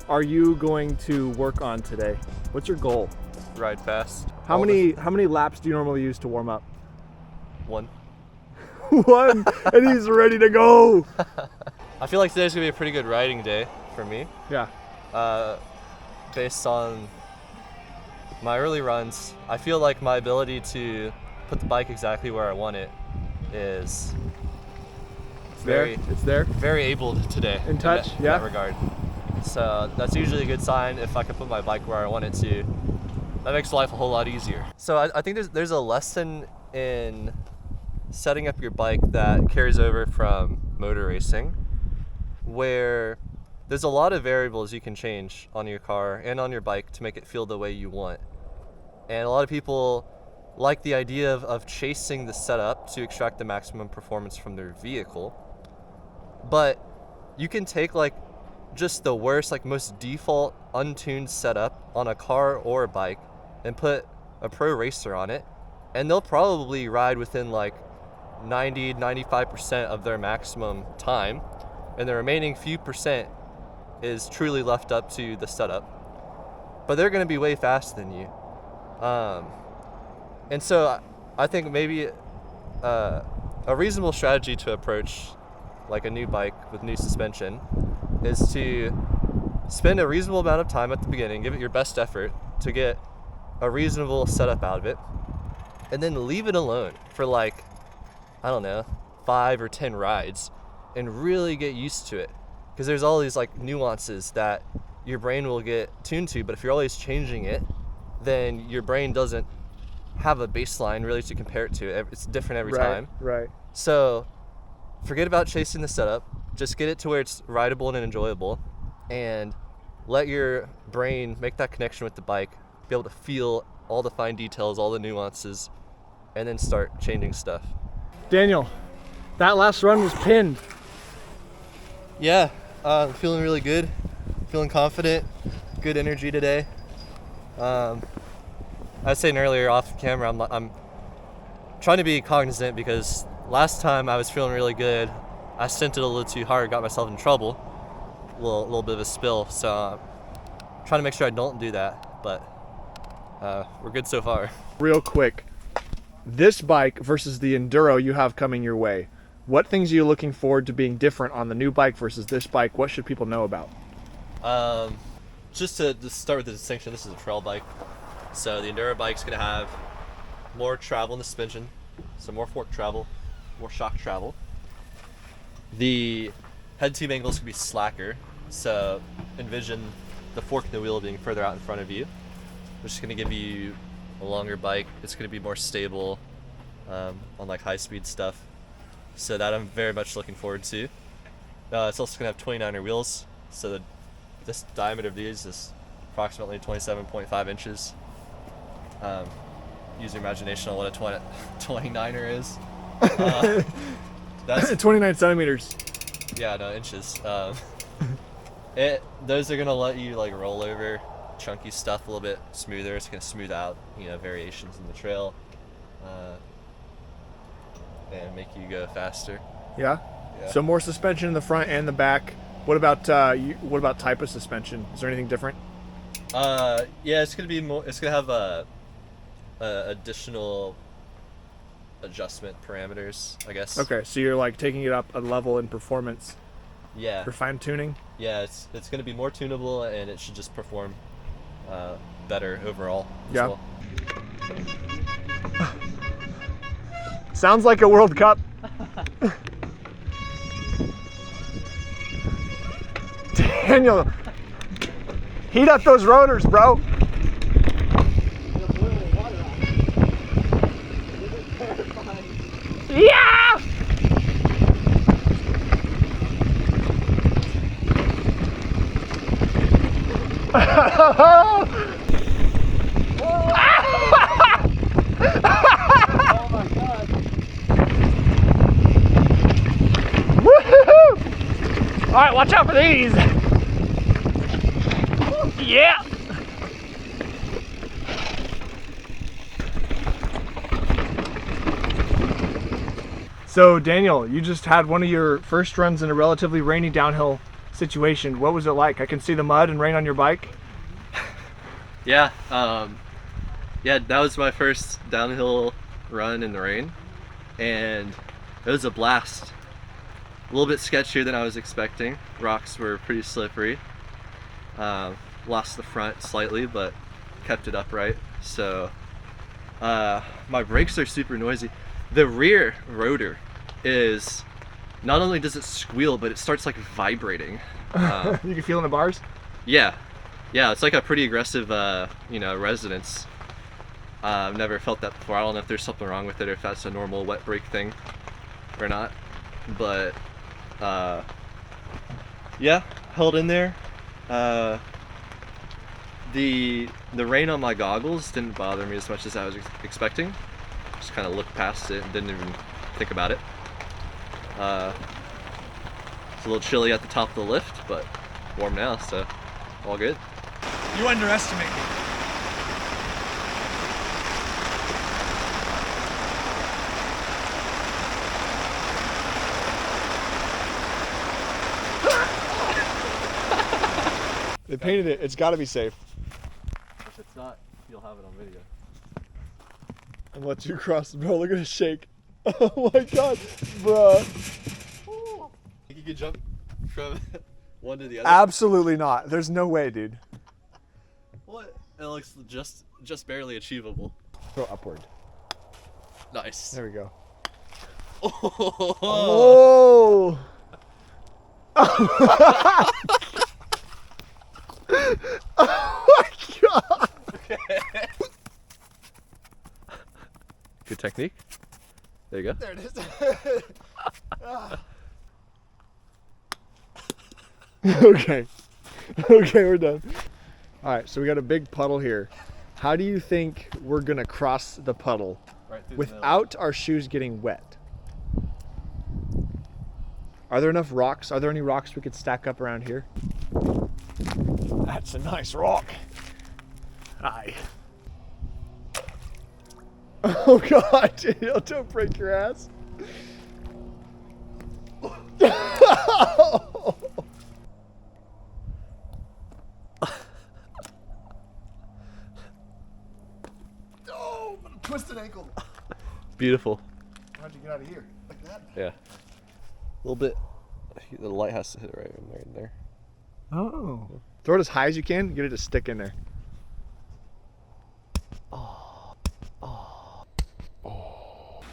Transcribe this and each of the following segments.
are you going to work on today? What's your goal? Ride fast. How many laps do you normally use to warm up? One. One, and he's ready to go. I feel like today's gonna be a pretty good riding day for me. Yeah. Based on my early runs, I feel like my ability to put the bike exactly where I want it is It's there. very able today. In touch, in that regard. So that's usually a good sign if I can put my bike where I want it to. That makes life a whole lot easier. So I think there's a lesson in setting up your bike that carries over from motor racing, where there's a lot of variables you can change on your car and on your bike to make it feel the way you want. And a lot of people like the idea of chasing the setup to extract the maximum performance from their vehicle. But you can take like just the worst, like most default untuned setup on a car or a bike and put a pro racer on it, and they'll probably ride within like 90-95% of their maximum time, and the remaining few percent is truly left up to the setup. But they're going to be way faster than you. And so I think maybe a reasonable strategy to approach like a new bike with new suspension is to spend a reasonable amount of time at the beginning, give it your best effort to get a reasonable setup out of it, and then leave it alone for like, I don't know, 5 or 10 rides and really get used to it. Because there's all these like nuances that your brain will get tuned to, but if you're always changing it, then your brain doesn't have a baseline really to compare it to. It's different every time. Right. So forget about chasing the setup. Just get it to where it's rideable and enjoyable, and let your brain make that connection with the bike, be able to feel all the fine details, all the nuances, and then start changing stuff. Daniel, that last run was pinned. Yeah, feeling really good, feeling confident, good energy today. I was saying earlier off camera, I'm trying to be cognizant because last time I was feeling really good. I stinted a little too hard, got myself in trouble, a little bit of a spill. So trying to make sure I don't do that, but we're good so far. Real quick, this bike versus the Enduro you have coming your way, what things are you looking forward to being different on the new bike versus this bike? What should people know about? Just to start with the distinction, this is a trail bike. So the Enduro bike's gonna have more travel in the suspension, so more fork travel, more shock travel. The head tube angles can be slacker, so envision the fork in the wheel being further out in front of you, which is going to give you a longer bike. It's going to be more stable on like high speed stuff, so that I'm very much looking forward to. It's also going to have 29er wheels, so this diameter of these is approximately 27.5 inches. Use your imagination on what a 29er is. That's 29 centimeters. Yeah, no, inches. Those are gonna let you like roll over chunky stuff a little bit smoother. It's gonna smooth out, variations in the trail, and make you go faster. Yeah. So more suspension in the front and the back. What about type of suspension? Is there anything different? Yeah, it's gonna be more. It's gonna have a additional adjustment parameters, I guess. Okay, so you're like taking it up a level in performance. Yeah. For fine tuning. Yeah, it's going to be more tunable, and it should just perform better overall. Yeah. Well. Sounds like a World Cup. Daniel, heat up those rotors, bro. Yeah! Oh my God. Woohoo! All right, watch out for these. Yeah. So Daniel, you just had one of your first runs in a relatively rainy downhill situation. What was it like? I can see the mud and rain on your bike. Yeah, yeah, that was my first downhill run in the rain, and it was a blast. A little bit sketchier than I was expecting. Rocks were pretty slippery. Lost the front slightly, but kept it upright. So my brakes are super noisy. The rear rotor is, not only does it squeal, but it starts like vibrating. You can feel in the bars? Yeah, it's like a pretty aggressive, resonance. I've never felt that before. I don't know if there's something wrong with it, or if that's a normal wet brake thing or not. But yeah, held in there. The rain on my goggles didn't bother me as much as I was expecting. Just kind of looked past it and didn't even think about it. It's a little chilly at the top of the lift, but warm now, so all good. You underestimate me. They painted it. It's got to be safe. If it's not, you'll have it on video. And let you cross the bro. Look at it shake. Oh my god, bruh. Think you could jump from one to the other? Absolutely not. There's no way, dude. What? It looks just barely achievable. Throw upward. Nice. There we go. Oh. Oh. Oh my god. Good technique. There you go. There it is. Okay. Okay, we're done. All right, so we got a big puddle here. How do you think we're gonna cross the puddle Right through without our shoes getting wet? Are there enough rocks? Are there any rocks we could stack up around here? That's a nice rock. Hi. Oh god, Daniel, don't break your ass. Oh, twisted ankle. Beautiful. How'd you get out of here? Like that? Yeah. A little bit. The light has to hit it right in there. Oh. Throw it as high as you can, get it to stick in there.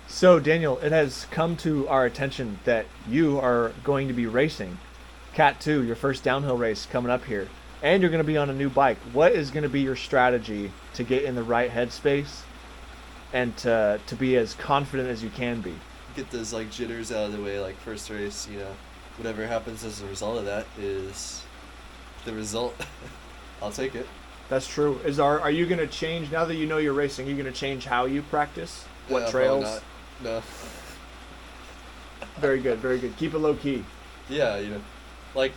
So Daniel, it has come to our attention that you are going to be racing Cat 2, your first downhill race coming up here, and you're going to be on a new bike. What is going to be your strategy to get in the right headspace and to be as confident as you can be? Get those like jitters out of the way, like first race, whatever happens as a result of that is the result. I'll take it. That's true. Are you going to change, now that you know you're racing, are you going to change how you practice? What trails? Not. No. Very good, very good. Keep it low key. Yeah, like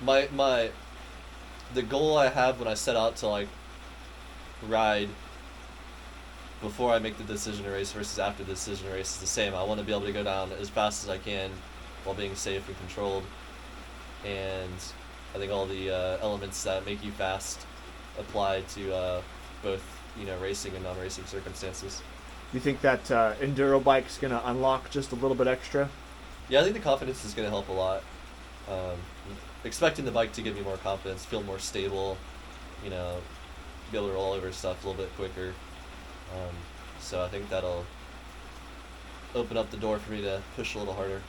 the goal I have when I set out to like ride before I make the decision to race versus after the decision to race is the same. I want to be able to go down as fast as I can while being safe and controlled, and I think all the elements that make you fast apply to both racing and non-racing circumstances. You think that enduro bike's going to unlock just a little bit extra? Yeah, I think the confidence is going to help a lot. Expecting the bike to give me more confidence, feel more stable, be able to roll over stuff a little bit quicker. So I think that'll open up the door for me to push a little harder.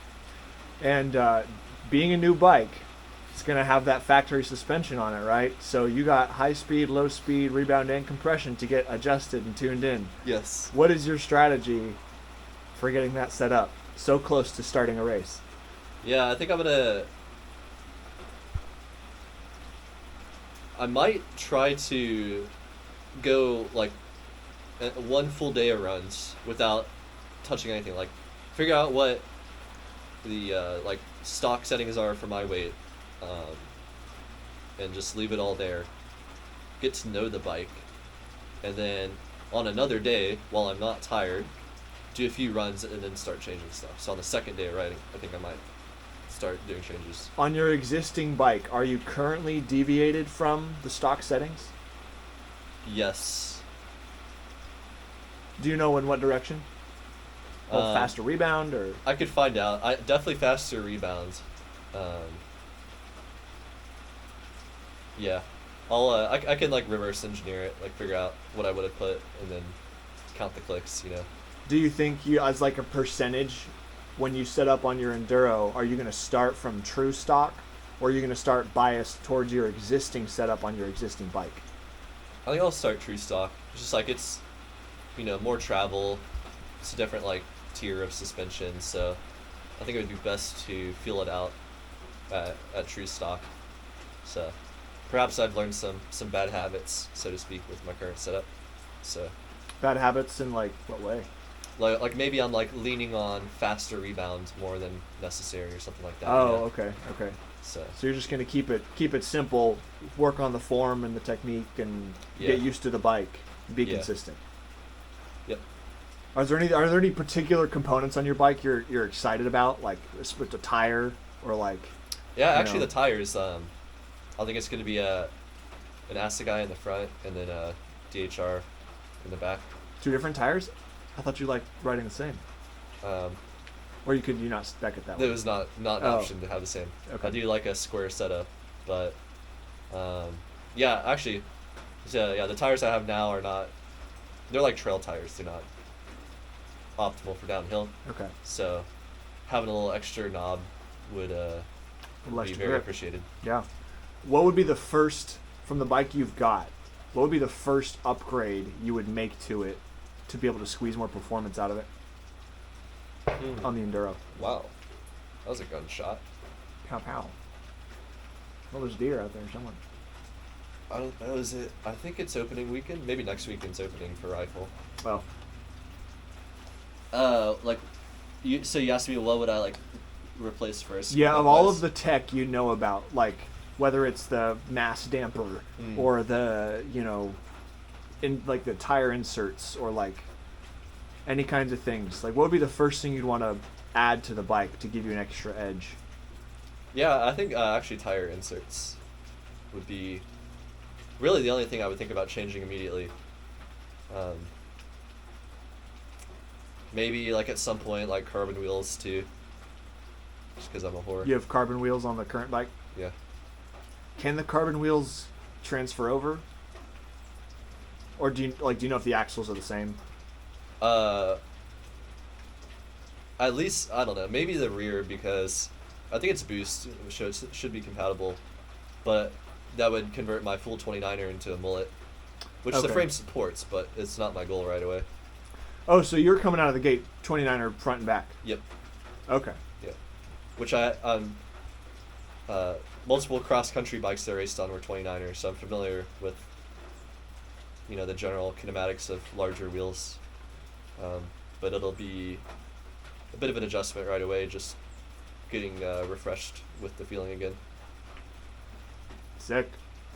And being a new bike, it's going to have that factory suspension on it, right? So you got high speed, low speed, rebound, and compression to get adjusted and tuned in. Yes. What is your strategy for getting that set up so close to starting a race? Yeah, I think I might try to go like one full day of runs without touching anything. Like figure out what the like stock settings are for my weight, and just leave it all there. Get to know the bike, and then on another day while I'm not tired, do a few runs and then start changing stuff. So on the second day of riding, I think I might start doing changes. On your existing bike, are you currently deviated from the stock settings? Yes. Do you know in what direction? Faster rebound or? I could find out. I definitely faster rebounds. Yeah, I can like reverse engineer it, like figure out what I would have put and then count the clicks. Do you think you, as like a percentage, when you set up on your enduro, are you going to start from true stock, or are you going to start biased towards your existing setup on your existing bike? I think I'll start true stock. It's just like it's, more travel. It's a different like tier of suspension, so I think it would be best to feel it out at true stock. So perhaps I've learned some bad habits, so to speak, with my current setup. So Bad habits in like what way? like maybe I'm like leaning on faster rebound more than necessary or something like that. Oh, okay. So So you're just going to keep it simple, work on the form and the technique, and get used to the bike, be consistent. Yep. Are there any particular components on your bike you're excited about, like with the tire or like? Yeah, actually the tires. I think it's going to be an Assegai in the front and then a DHR in the back. 2 different tires? I thought you liked riding the same. Or you not spec it that way? It was not an option to have the same. Okay. I do like a square setup, but yeah, actually, the tires I have now are not. They're like trail tires. They're not optimal for downhill. Okay. So having a little extra knob would be very appreciated. Yeah. What would be the first, from the bike you've got, what would be the first upgrade you would make to it to be able to squeeze more performance out of it on the enduro? Wow, that was a gunshot. Pow pow. Well, there's deer out there somewhere. I don't know. Is it? I think it's opening weekend. Maybe next weekend's opening for rifle. Well, So you asked me what would I like replace first? yeah, of all of the tech you know about, like whether it's the mass damper or the in like the tire inserts or like any kinds of things, like what would be the first thing you'd want to add to the bike to give you an extra edge? Yeah, I think actually tire inserts would be really the only thing I would think about changing immediately. Maybe like at some point like carbon wheels too, just because I'm a whore. You have carbon wheels on the current bike? Yeah. Can the carbon wheels transfer over? Or do you know if the axles are the same? At least I don't know. Maybe the rear, because I think it's boost should be compatible, but that would convert my full 29er into a mullet, which the frame supports, but it's not my goal right away. Oh, so you're coming out of the gate 29er front and back? Yep. Okay. Yeah. Which multiple cross country bikes that I raced on were 29ers, so I'm familiar with the general kinematics of larger wheels. But it'll be a bit of an adjustment right away, just getting refreshed with the feeling again. Sick.